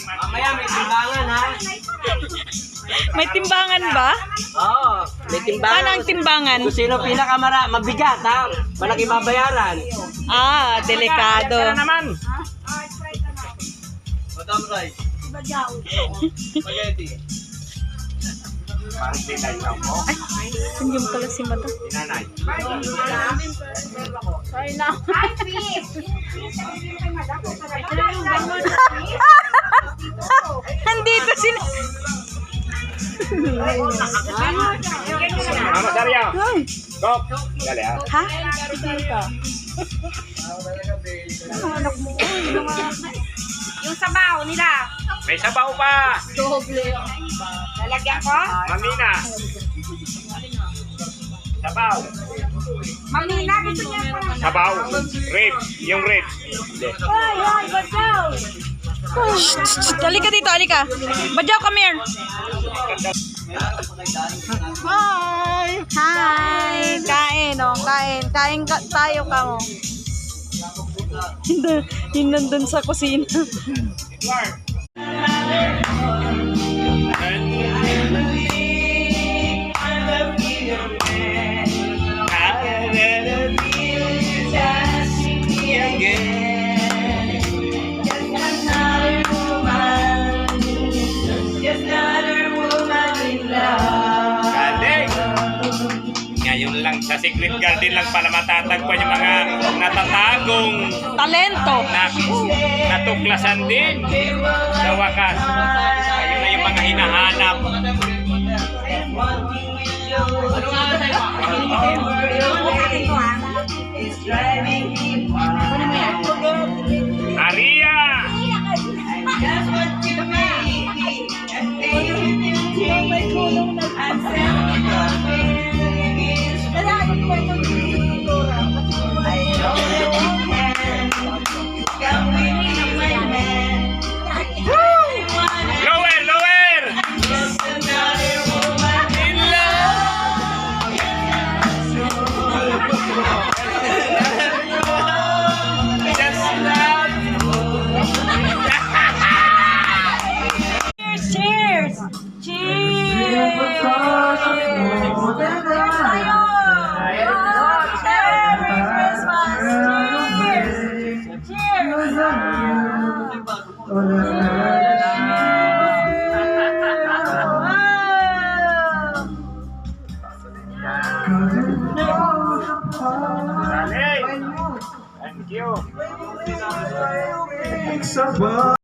Mamaya may timbangan ha. May timbangan ba? Oo, may timbangan. Paano ang timbangan? Kung sino mabigat ha. Malaki mabayaran. Ah, delikado. Tara naman. Madam Rice. Spaghetti. Parang tinay lang mo. Ay, yung pala si Madam. Tinanay. Sorry na. Nandito sila. Mama Sarya. Kop. Dali ha. Ha? Yung sabaw nila. May sabaw pa. Lalagyan ko? Mamina. Sabaw. Mamina, gusto niya pa. Sabaw. Rib. Yung rib. Ay, basaw. Halika dito, halika. Badyaw, come here. Hi. Hi! Kain, oh. Kain. Kain tayo ka mo. Yun nandun sa kusina. Ngayon lang sa Secret Garden lang pala matatagpuan yung mga natatagong Talento. natuklasan din sa wakas. Ayun na yung mga hinahanap. Aria! Lower, lower! In love! Just love! Cheers! Cheers! Cheers! Merry Christmas! Cheers! Cheers!